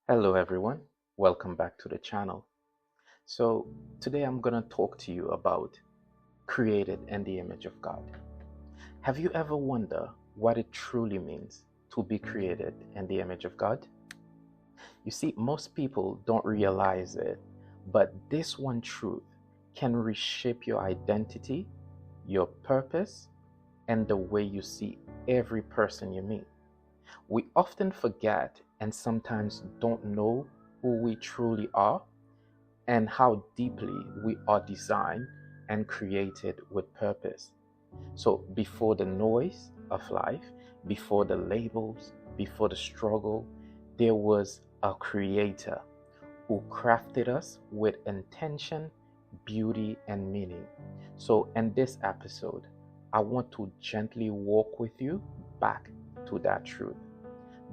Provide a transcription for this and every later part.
Hello everyone, welcome back to the channel. So today I'm going to talk to you about created in the image of God. Have you ever wondered what it truly means to be created in the image of God? You see, most people don't realize it, but this one truth can reshape your identity, your purpose, and the way you see every person you meet. We often forget and sometimes don't know who we truly are and how deeply we are designed and created with purpose. So, before the noise of life, before the labels, before the struggle, there was a creator who crafted us with intention, beauty, and meaning. So, in this episode, I want to gently walk with you back to that truth.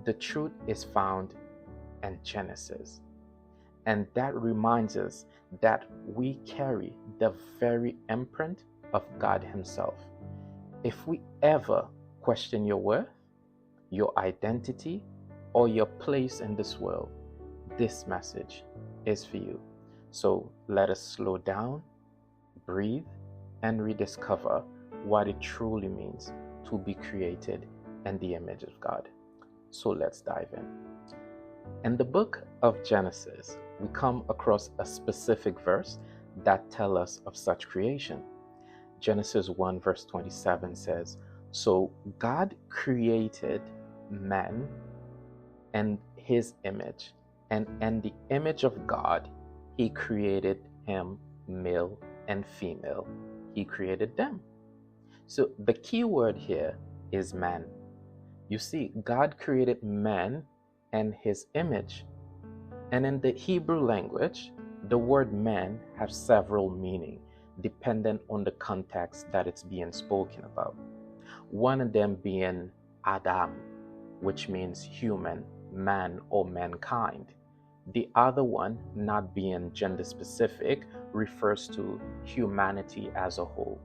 The truth is found in Genesis. And that reminds us that we carry the very imprint of God Himself. If we ever question your worth, your identity, or your place in this world, this message is for you. So let us slow down, breathe, and rediscover what it truly means to be created in the image of God. So let's dive in. In the book of Genesis, we come across a specific verse that tells us of such creation. Genesis 1 verse 27 says, "So God created man in His image, and in the image of God, He created him, male and female. He created them." So the key word here is man. You see, God created man in His image. And in the Hebrew language, the word man has several meanings dependent on the context that it's being spoken about. One of them being Adam, which means human, man, or mankind. The other one, not being gender specific, refers to humanity as a whole.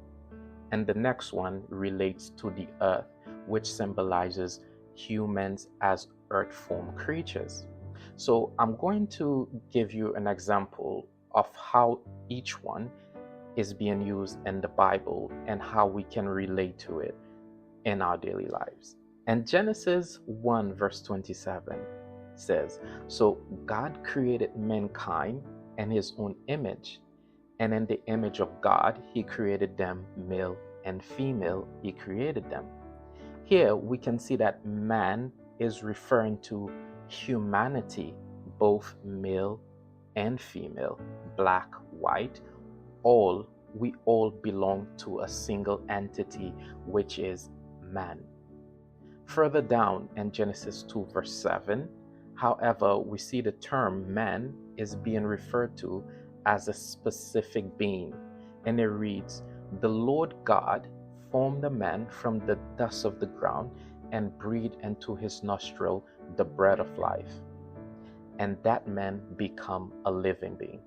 And the next one relates to the earth, which symbolizes humans as earth form creatures. So I'm going to give you an example of how each one is being used in the Bible and how we can relate to it in our daily lives. And Genesis 1 verse 27 says, "So God created mankind in His own image, and in the image of God He created them, male and female He created them." Here we can see that man is referring to humanity, both male and female, black, white, we all belong to a single entity, which is man. Further down in Genesis 2 verse 7, however, we see the term man is being referred to as a specific being, and it reads, "The Lord God formed the man from the dust of the ground and breathed into his nostril the breath of life, and that man become a living being."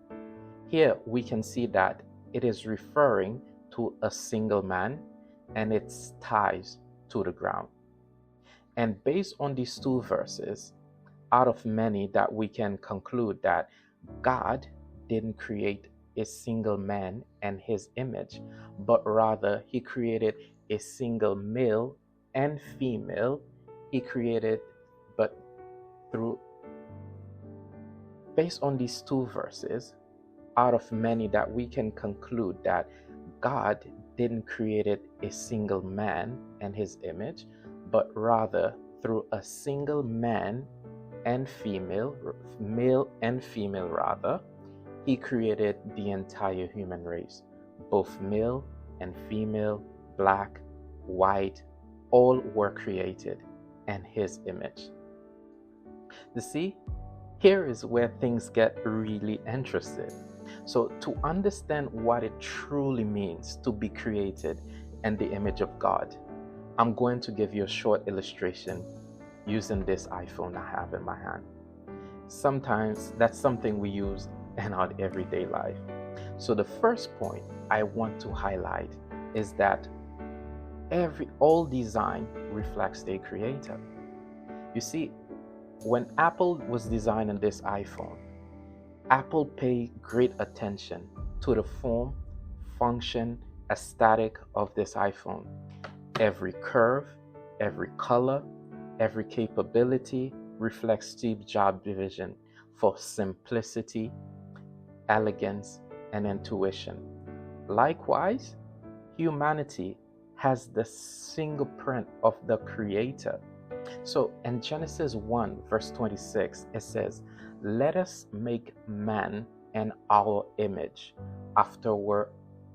Here we can see that it is referring to a single man and its ties to the ground. And based on these two verses, out of many, that we can conclude that God didn't create a single man in His image, but rather He created a single male and female. He created, but through, based on these two verses, out of many, that we can conclude that God didn't create a single man in His image, but rather through a single man and female, male and female rather, He created the entire human race, both male and female, black, white, all were created in His image. You see, here is where things get really interesting. So to understand what it truly means to be created in the image of God, I'm going to give you a short illustration using this iPhone I have in my hand. Sometimes that's something we use in our everyday life. So the first point I want to highlight is that all design reflects their creator. You see, When Apple was designing this iPhone, Apple paid great attention to the form, function, aesthetic of this iPhone. Every curve, every color, every capability reflects Steve Jobs' vision for simplicity, elegance, and intuition. Likewise, humanity has the fingerprint of the Creator. So in Genesis 1, verse 26, it says, "Let us make man in our image, after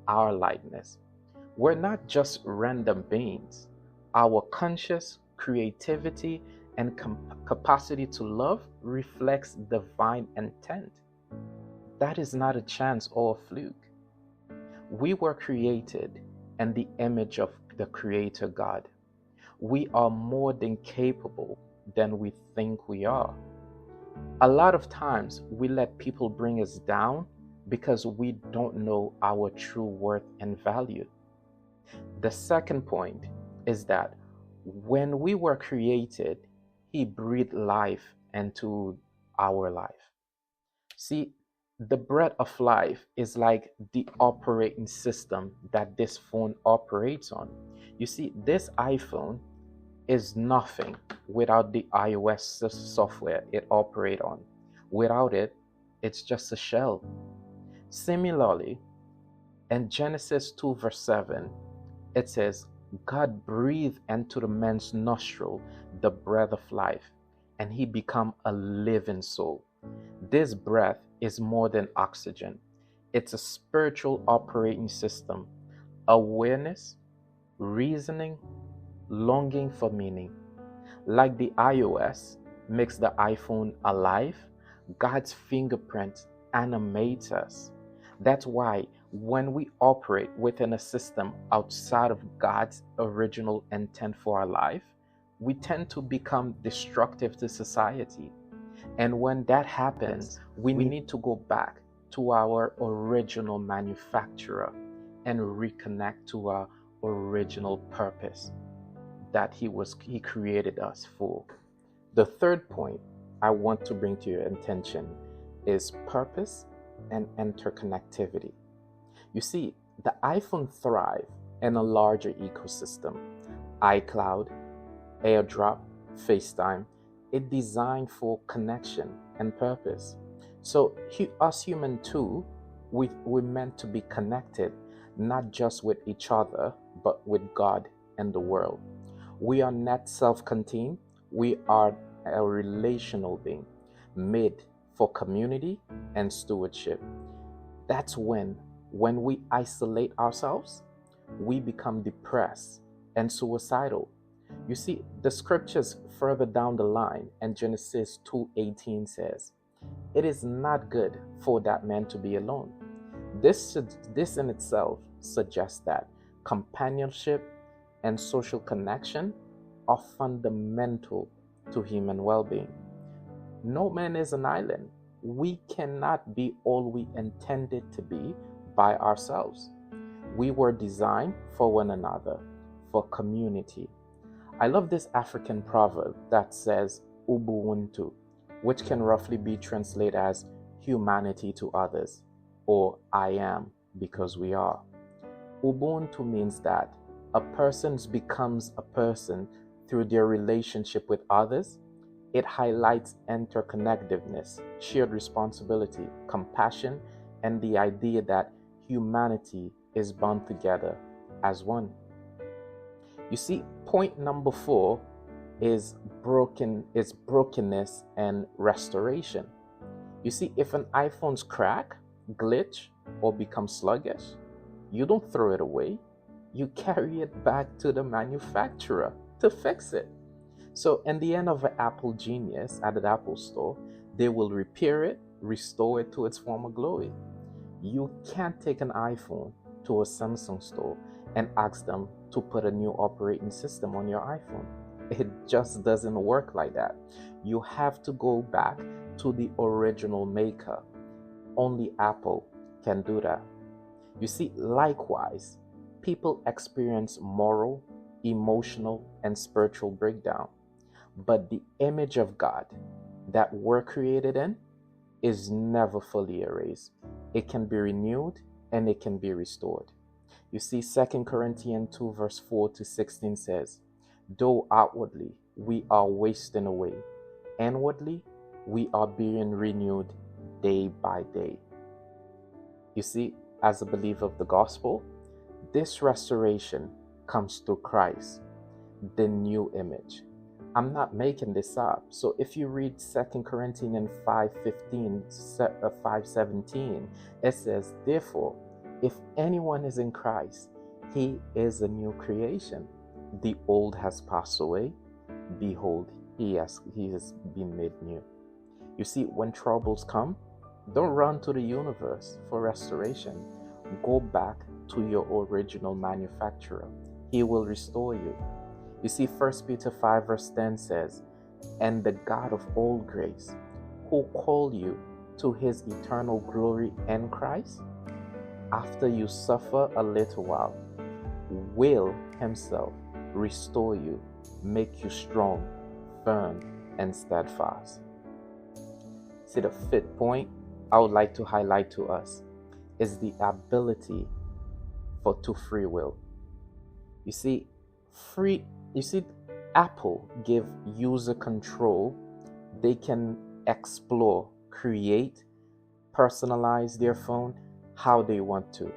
our likeness." We're not just random beings. Our conscious creativity and capacity to love reflects divine intent. That is not a chance or a fluke. We were created in the image of the Creator God. We are more than capable than we think we are. A lot of times we let people bring us down because we don't know our true worth and value. The second point is that when we were created, He breathed life into our life. See, the breath of life is like the operating system that this phone operates on. You see, this iPhone is nothing without the iOS software it operates on. Without it, it's just a shell. Similarly, in Genesis 2, verse 7, it says, God breathed into the man's nostril the breath of life, and he became a living soul. This breath is more than oxygen. It's a spiritual operating system, awareness, reasoning, longing for meaning. Like the iOS makes the iPhone alive, God's fingerprint animates us. That's why when we operate within a system outside of God's original intent for our life, we tend to become destructive to society. And when that happens, we need to go back to our original manufacturer and reconnect to our original purpose that He created us for. The third point I want to bring to your attention is purpose and interconnectivity. You see, the iPhone thrives in a larger ecosystem. iCloud, AirDrop, FaceTime, it's designed for connection and purpose. So us human too, we're meant to be connected, not just with each other, but with God and the world. We are not self-contained. We are a relational being, made for community and stewardship. That's when we isolate ourselves, we become depressed and suicidal. You see, the scriptures further down the line in Genesis 2:18 says, "It is not good for that man to be alone." This in itself suggests that companionship and social connection are fundamental to human well-being. No man is an island. We cannot be all we intended to be by ourselves. We were designed for one another, for community. I love this African proverb that says Ubuntu, which can roughly be translated as humanity to others, or I am because we are. Ubuntu means that a person becomes a person through their relationship with others. It highlights interconnectedness, shared responsibility, compassion, and the idea that humanity is bound together as one. You see, point number 4 is brokenness and restoration. You see, if an iPhone's crack, glitch, or become sluggish, you don't throw it away. You carry it back to the manufacturer to fix it. So in the end of an Apple genius at the Apple store, they will repair it, restore it to its former glory. You can't take an iPhone to a Samsung store and ask them to put a new operating system on your iPhone. It just doesn't work like that. You have to go back to the original maker. Only Apple can do that. You see, likewise, people experience moral, emotional, and spiritual breakdown. but the image of God that we're created in is never fully erased. It can be renewed and it can be restored. You see, 2 Corinthians 2, verse 4 to 16 says, though outwardly we are wasting away, inwardly we are being renewed day by day. You see, as a believer of the gospel, this restoration comes through Christ, the new image. I'm not making this up. So if you read 2 Corinthians 5:15, 5:17, it says, therefore, if anyone is in Christ, he is a new creation. The old has passed away. Behold, he has been made new. You see, when troubles come, don't run to the universe for restoration. Go back to your original manufacturer. He will restore you. You see, 1 Peter 5 verse 10 says, and the God of all grace, who called you to his eternal glory in Christ, after you suffer a little while, will himself restore you, make you strong, firm, and steadfast. See, the fifth point I would like to highlight to us is the ability to free will. You see, Apple give user control. They can explore, create, personalize their phone how they want to.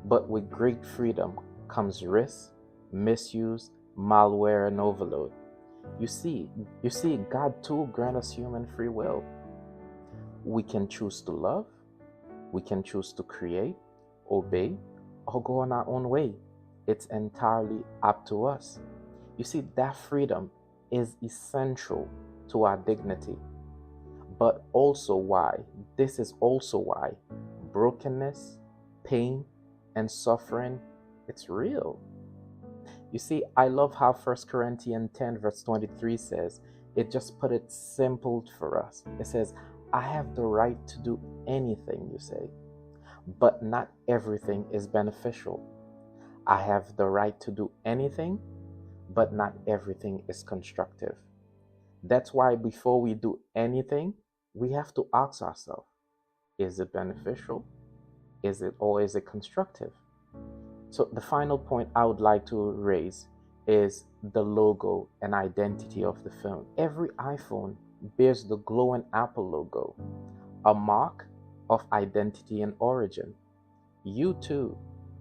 But with great freedom comes risk, misuse, malware, and overload. You see, God too grant us human free will. We can choose to love, we can choose to create, obey, or go on our own way. It's entirely up to us. You see, that freedom is essential to our dignity. But this is also why brokenness, pain, and suffering, it's real. You see, I love how 1 Corinthians 10 verse 23 says, it just put it simple for us. It says, I have the right to do anything, you say, but not everything is beneficial. I have the right to do anything, but not everything is constructive. That's why before we do anything, we have to ask ourselves, is it beneficial? Is it constructive? So the final point I would like to raise is the logo and identity of the phone. Every iPhone bears the glowing Apple logo, a mark of identity and origin. You too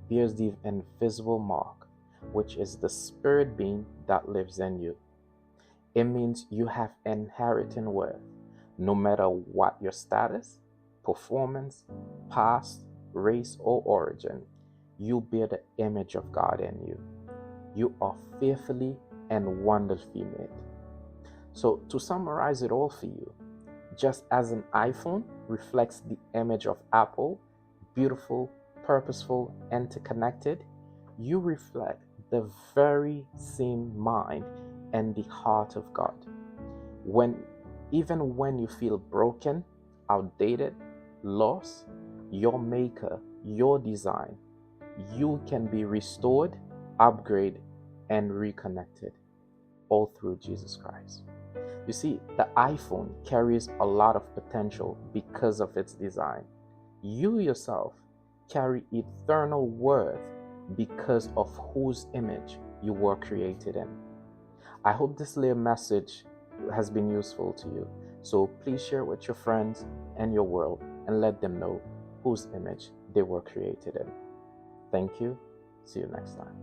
bears the invisible mark, which is the spirit being that lives in you. It means you have inherent worth, no matter what your status, performance, past, race, or origin. You bear the image of God in you. You are fearfully and wonderfully made. So to summarize it all for you, just as an iPhone reflects the image of Apple, beautiful, purposeful, interconnected, you reflect the very same mind and the heart of God. Even when you feel broken, outdated, lost, your maker, your design, you can be restored, upgraded, and reconnected, all through Jesus Christ. You see, the iPhone carries a lot of potential because of its design. You yourself carry eternal worth because of whose image you were created in. I hope this little message has been useful to you. So please share it with your friends and your world and let them know whose image they were created in. Thank you. See you next time.